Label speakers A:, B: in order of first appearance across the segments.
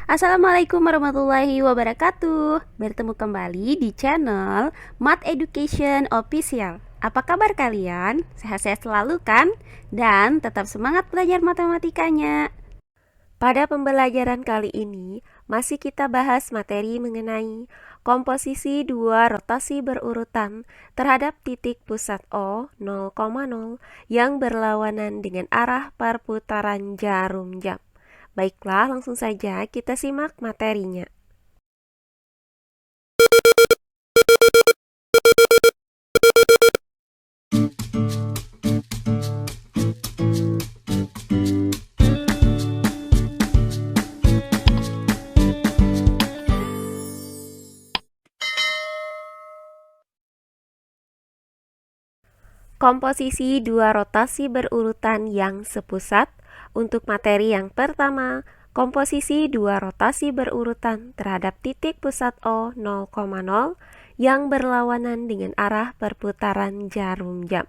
A: Assalamualaikum warahmatullahi wabarakatuh. Bertemu kembali di channel Math Education Official. Apa kabar kalian? Sehat-sehat selalu kan? Dan tetap semangat belajar matematikanya. Pada pembelajaran kali ini, masih kita bahas materi mengenai komposisi dua rotasi berurutan terhadap titik pusat O 0,0 yang berlawanan dengan arah perputaran jarum jam. Baiklah, langsung saja kita simak materinya. Komposisi dua rotasi berurutan yang sepusat. Untuk materi yang pertama, komposisi dua rotasi berurutan terhadap titik pusat O 0,0 yang berlawanan dengan arah perputaran jarum jam.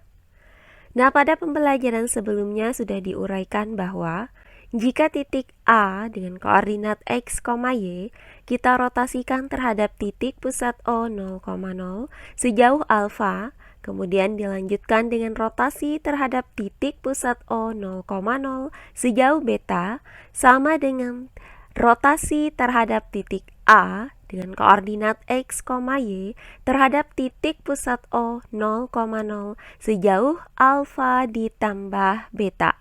A: Nah, pada pembelajaran sebelumnya sudah diuraikan bahwa jika titik A dengan koordinat X, Y, kita rotasikan terhadap titik pusat O 0,0 sejauh alfa, kemudian dilanjutkan dengan rotasi terhadap titik pusat O 0,0 sejauh beta, sama dengan rotasi terhadap titik A dengan koordinat X, Y terhadap titik pusat O 0,0 sejauh alfa ditambah beta.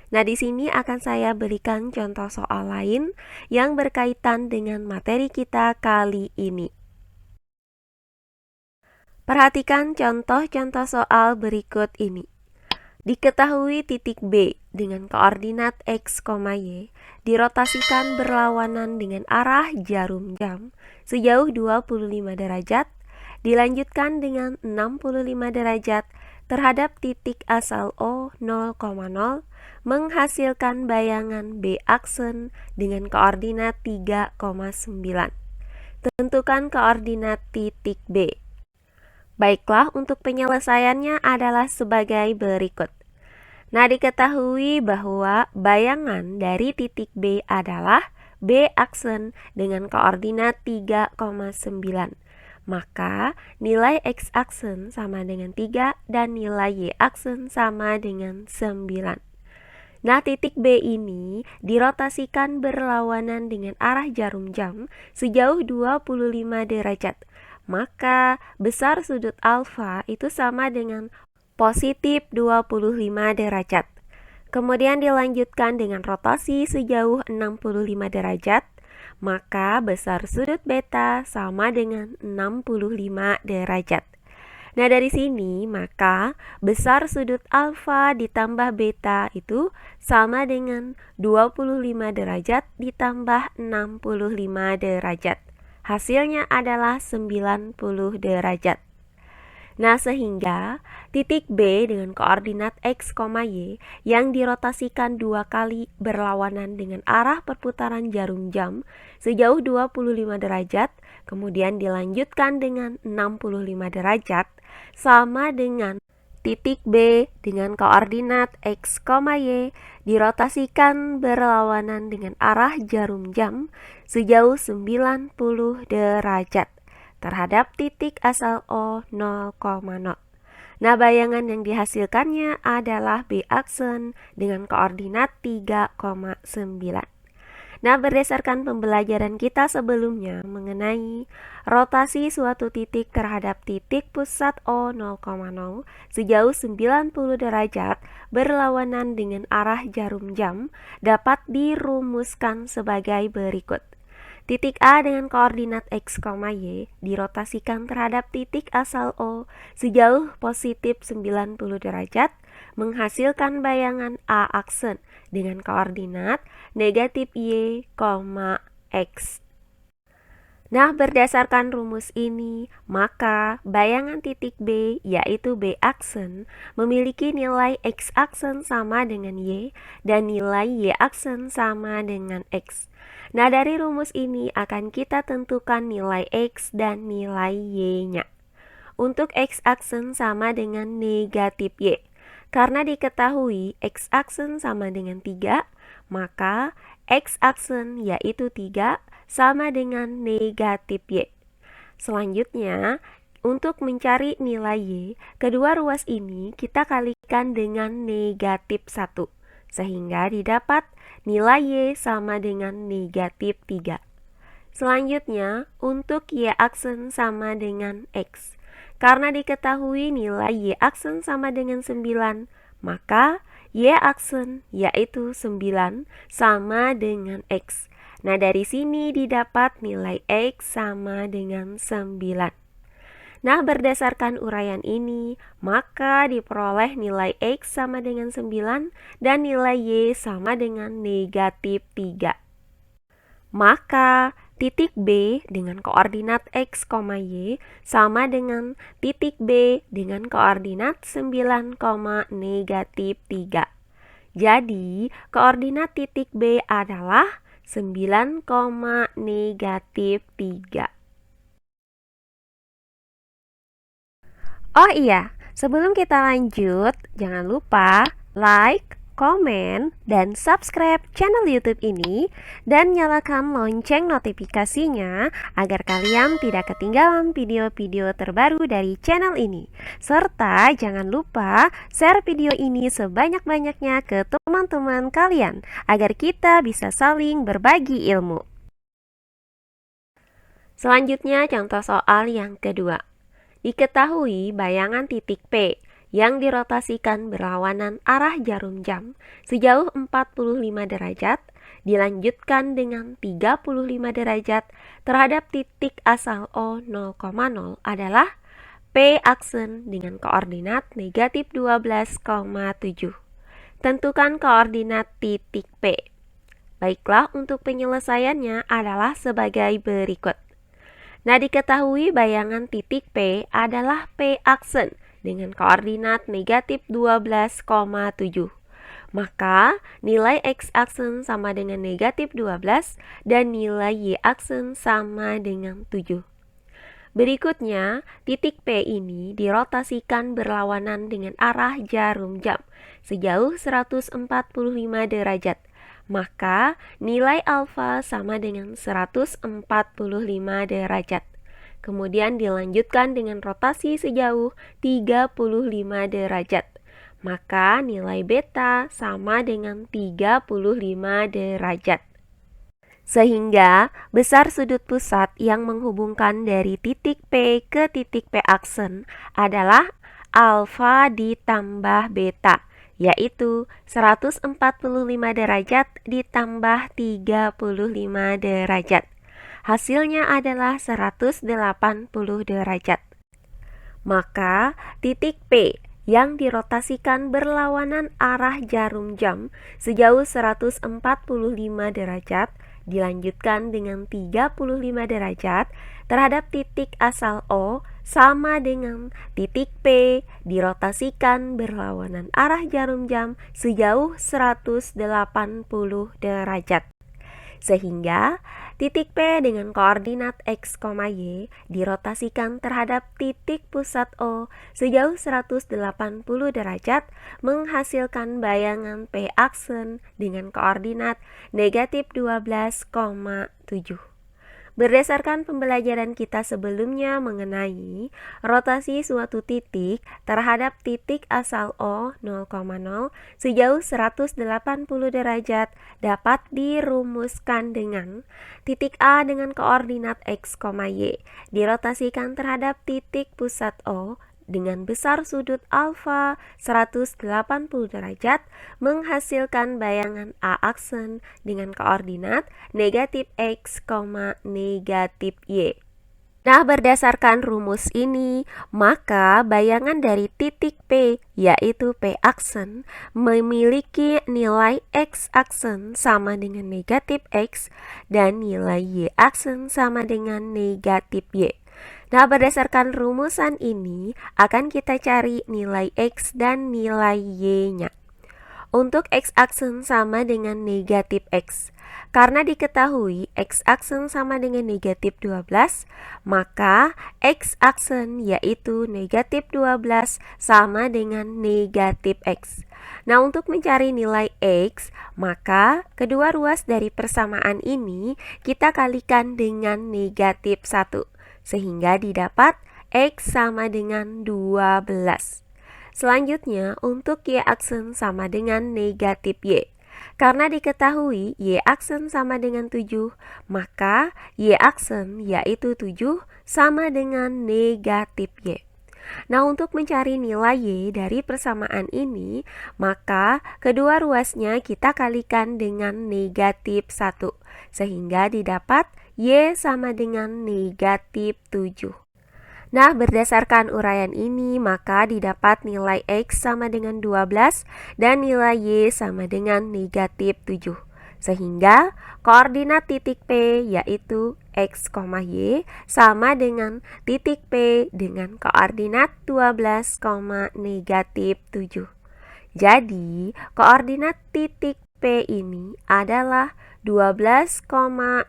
A: Nah, di sini akan saya berikan contoh soal lain yang berkaitan dengan materi kita kali ini. Perhatikan contoh-contoh soal berikut ini. Diketahui titik B dengan koordinat X, Y dirotasikan berlawanan dengan arah jarum jam sejauh 25 derajat, dilanjutkan dengan 65 derajat terhadap titik asal O 0,0, menghasilkan bayangan B aksen dengan koordinat 3,9. Tentukan koordinat titik B. Baiklah, untuk penyelesaiannya adalah sebagai berikut. Nah, diketahui bahwa bayangan dari titik B adalah B aksen dengan koordinat 3,9. Maka nilai X aksen sama dengan 3 dan nilai Y aksen sama dengan 9. Nah, titik B ini dirotasikan berlawanan dengan arah jarum jam sejauh 25 derajat. Maka besar sudut alfa itu sama dengan positif 25 derajat. Kemudian dilanjutkan dengan rotasi sejauh 65 derajat, maka besar sudut beta sama dengan 65 derajat. Nah, dari sini maka besar sudut alfa ditambah beta itu sama dengan 25 derajat ditambah 65 derajat. Hasilnya adalah 90 derajat. Nah, sehingga titik B dengan koordinat X, Y yang dirotasikan dua kali berlawanan dengan arah perputaran jarum jam sejauh 25 derajat, kemudian dilanjutkan dengan 65 derajat, sama dengan titik B dengan koordinat X, Y dirotasikan berlawanan dengan arah jarum jam sejauh 90 derajat terhadap titik asal O 0,0. Nah, bayangan yang dihasilkannya adalah B aksen dengan koordinat 3,9. Nah, berdasarkan pembelajaran kita sebelumnya mengenai rotasi suatu titik terhadap titik pusat O 0,0 sejauh 90 derajat berlawanan dengan arah jarum jam dapat dirumuskan sebagai berikut. Titik A dengan koordinat X, Y dirotasikan terhadap titik asal O sejauh positif 90 derajat, menghasilkan bayangan A aksen dengan koordinat negatif Y, X. Nah, berdasarkan rumus ini, maka bayangan titik B, yaitu B aksen, memiliki nilai X aksen sama dengan Y dan nilai Y aksen sama dengan X. Nah, dari rumus ini akan kita tentukan nilai X dan nilai Y-nya. Untuk X aksen sama dengan negatif Y. Karena diketahui X aksen sama dengan 3, maka X aksen yaitu 3 sama dengan negatif Y. Selanjutnya, untuk mencari nilai Y, kedua ruas ini kita kalikan dengan negatif 1, sehingga didapat nilai Y sama dengan negatif 3. Selanjutnya, untuk Y aksen sama dengan X. Karena diketahui nilai Y aksen sama dengan 9, maka Y aksen yaitu 9 sama dengan X. Nah, dari sini didapat nilai X sama dengan 9. Nah, berdasarkan uraian ini, maka diperoleh nilai X sama dengan 9 dan nilai Y sama dengan negatif 3. Maka titik B dengan koordinat X, Y sama dengan titik B dengan koordinat 9, negatif 3. Jadi, koordinat titik B adalah 9, negatif 3. Oh iya, sebelum kita lanjut, jangan lupa like, komen, dan subscribe channel YouTube ini dan nyalakan lonceng notifikasinya agar kalian tidak ketinggalan video-video terbaru dari channel ini. Serta jangan lupa share video ini sebanyak-banyaknya ke teman-teman kalian agar kita bisa saling berbagi ilmu. Selanjutnya contoh soal yang kedua. Diketahui bayangan titik P yang dirotasikan berlawanan arah jarum jam sejauh 45 derajat dilanjutkan dengan 35 derajat terhadap titik asal O 0,0 adalah P aksen dengan koordinat negatif 12,7. Tentukan koordinat titik P. Baiklah, untuk penyelesaiannya adalah sebagai berikut. Nah, diketahui bayangan titik P adalah P aksen dengan koordinat negatif 12,7. Maka, nilai X aksen sama dengan negatif 12 dan nilai Y aksen sama dengan 7. Berikutnya, titik P ini dirotasikan berlawanan dengan arah jarum jam sejauh 145 derajat. Maka nilai alfa sama dengan 145 derajat. Kemudian dilanjutkan dengan rotasi sejauh 35 derajat. Maka nilai beta sama dengan 35 derajat. Sehingga besar sudut pusat yang menghubungkan dari titik P ke titik P aksen adalah alfa ditambah beta, yaitu 145 derajat ditambah 35 derajat. Hasilnya adalah 180 derajat. Maka titik P yang dirotasikan berlawanan arah jarum jam sejauh 145 derajat dilanjutkan dengan 35 derajat terhadap titik asal O sama dengan titik P dirotasikan berlawanan arah jarum jam sejauh 180 derajat. Sehingga titik P dengan koordinat X, Y dirotasikan terhadap titik pusat O sejauh 180 derajat menghasilkan bayangan P aksen dengan koordinat negatif 12,7. Berdasarkan pembelajaran kita sebelumnya mengenai rotasi suatu titik terhadap titik asal O 0,0 sejauh 180 derajat dapat dirumuskan dengan titik A dengan koordinat X, Y dirotasikan terhadap titik pusat O dengan besar sudut alfa 180 derajat menghasilkan bayangan A aksen dengan koordinat negatif X, negatif Y. Nah, berdasarkan rumus ini, maka bayangan dari titik P, yaitu P aksen, memiliki nilai X aksen sama dengan negatif X dan nilai Y aksen sama dengan negatif Y. Nah, berdasarkan rumusan ini, akan kita cari nilai X dan nilai Y-nya. Untuk X aksen sama dengan negatif X, Karena diketahui X aksen sama dengan negatif 12, maka X aksen yaitu negatif 12 sama dengan negatif X. Nah, untuk mencari nilai X, maka kedua ruas dari persamaan ini kita kalikan dengan negatif 1, sehingga didapat X sama dengan 12. Selanjutnya, untuk Y aksen sama dengan negatif Y. Karena diketahui Y aksen sama dengan 7, maka Y aksen yaitu 7 sama dengan negatif Y. Nah, untuk mencari nilai Y dari persamaan ini, maka kedua ruasnya kita kalikan dengan negatif 1, sehingga didapat Y sama dengan negatif 7. Nah, berdasarkan uraian ini, maka didapat nilai X sama dengan 12 dan nilai Y sama dengan negatif 7. Sehingga koordinat titik P yaitu X, Y sama dengan titik P dengan koordinat 12, negatif 7. Jadi, koordinat titik P ini adalah 12,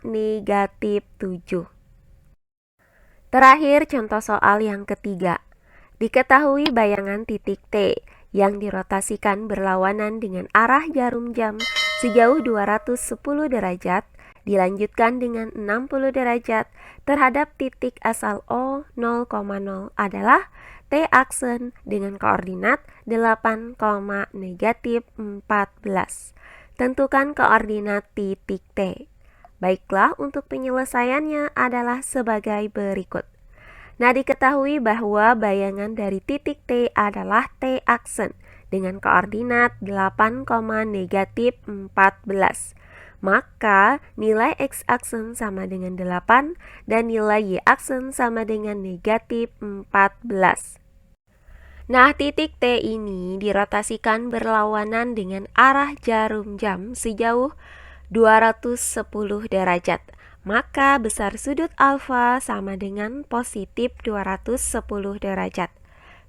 A: negatif 7. Terakhir, contoh soal yang ketiga. Diketahui bayangan titik T yang dirotasikan berlawanan dengan arah jarum jam sejauh 210 derajat dilanjutkan dengan 60 derajat terhadap titik asal O 0,0 adalah T aksen dengan koordinat 8, negatif 14. Tentukan koordinat titik T. Baiklah, untuk penyelesaiannya adalah sebagai berikut. Nah, diketahui bahwa bayangan dari titik T adalah T aksen dengan koordinat 8, negatif 14. Maka nilai X aksen sama dengan 8 dan nilai Y aksen sama dengan negatif 14. Nah, titik T ini dirotasikan berlawanan dengan arah jarum jam sejauh 210 derajat. Maka besar sudut alfa sama dengan positif 210 derajat.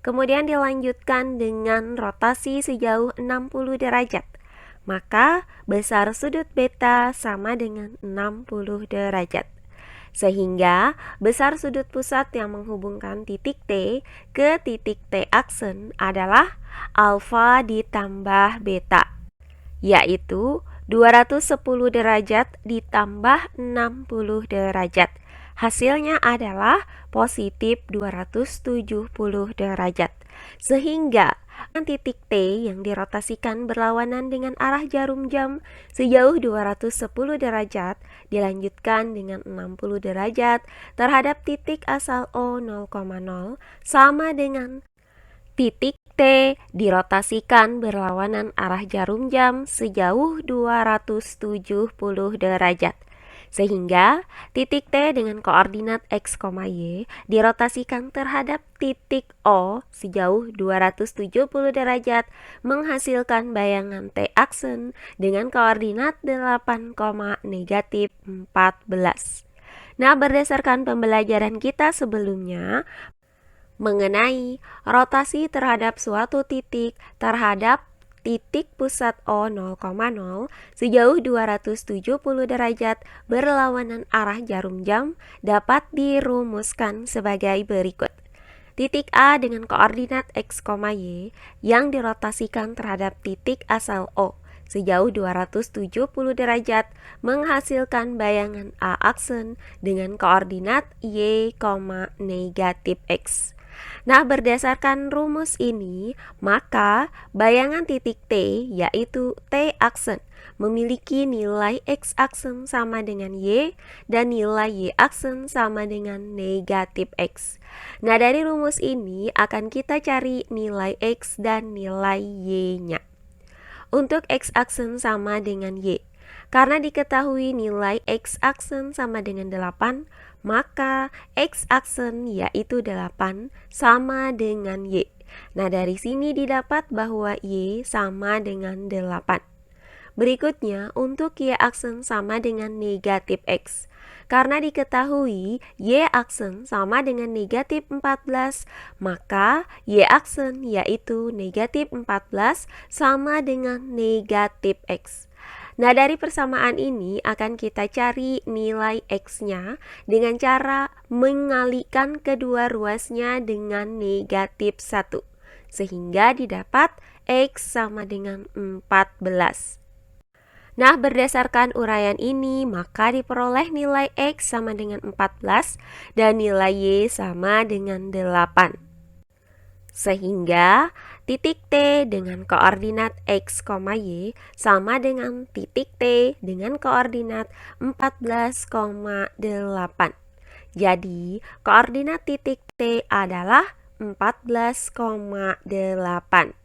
A: Kemudian dilanjutkan dengan rotasi sejauh 60 derajat. Maka besar sudut beta sama dengan 60 derajat. Sehingga besar sudut pusat yang menghubungkan titik T ke titik T aksen adalah alfa ditambah beta, yaitu 210 derajat ditambah 60 derajat. Hasilnya adalah positif 270 derajat. Sehingga titik T yang dirotasikan berlawanan dengan arah jarum jam sejauh 210 derajat dilanjutkan dengan 60 derajat terhadap titik asal O 0,0 sama dengan titik T dirotasikan berlawanan arah jarum jam sejauh 270 derajat. Sehingga titik T dengan koordinat X, Y dirotasikan terhadap titik O sejauh 270 derajat menghasilkan bayangan T aksen dengan koordinat 8, negatif 14. Nah, berdasarkan pembelajaran kita sebelumnya mengenai rotasi terhadap suatu titik terhadap titik pusat O 0,0 sejauh 270 derajat berlawanan arah jarum jam dapat dirumuskan sebagai berikut. Titik A dengan koordinat X, Y yang dirotasikan terhadap titik asal O sejauh 270 derajat menghasilkan bayangan A aksen dengan koordinat Y, negatif X. Nah, berdasarkan rumus ini, maka bayangan titik T yaitu T aksen memiliki nilai X aksen sama dengan Y dan nilai Y aksen sama dengan negatif X. Nah, dari rumus ini akan kita cari nilai X dan nilai Y-nya. Untuk X aksen sama dengan Y, karena diketahui nilai X aksen sama dengan 8, maka X aksen yaitu 8 sama dengan Y. Nah, dari sini didapat bahwa Y sama dengan 8. Berikutnya, untuk Y aksen sama dengan negatif X. Karena diketahui Y aksen sama dengan negatif 14, maka Y aksen yaitu negatif 14 sama dengan negatif X. Nah, dari persamaan ini akan kita cari nilai X-nya dengan cara mengalihkan kedua ruasnya dengan negatif 1. Sehingga didapat X sama dengan 14. Nah, berdasarkan uraian ini, maka diperoleh nilai X sama dengan 14 dan nilai Y sama dengan 8. Sehingga titik T dengan koordinat X, Y sama dengan titik T dengan koordinat 14,8. Jadi, koordinat titik T adalah 14,8.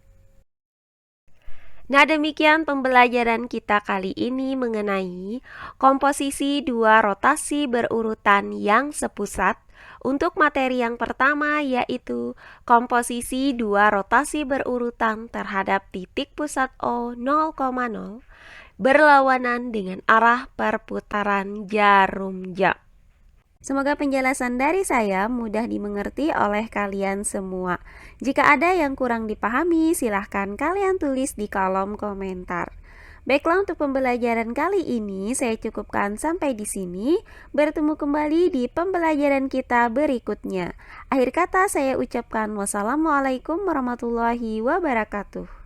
A: Nah, demikian pembelajaran kita kali ini mengenai komposisi dua rotasi berurutan yang sepusat. Untuk materi yang pertama yaitu komposisi dua rotasi berurutan terhadap titik pusat O 0,0 berlawanan dengan arah perputaran jarum jam. Semoga penjelasan dari saya mudah dimengerti oleh kalian semua. Jika ada yang kurang dipahami, silahkan kalian tulis di kolom komentar. Baiklah, untuk pembelajaran kali ini saya cukupkan sampai di sini. Bertemu kembali di pembelajaran kita berikutnya. Akhir kata saya ucapkan wassalamualaikum warahmatullahi wabarakatuh.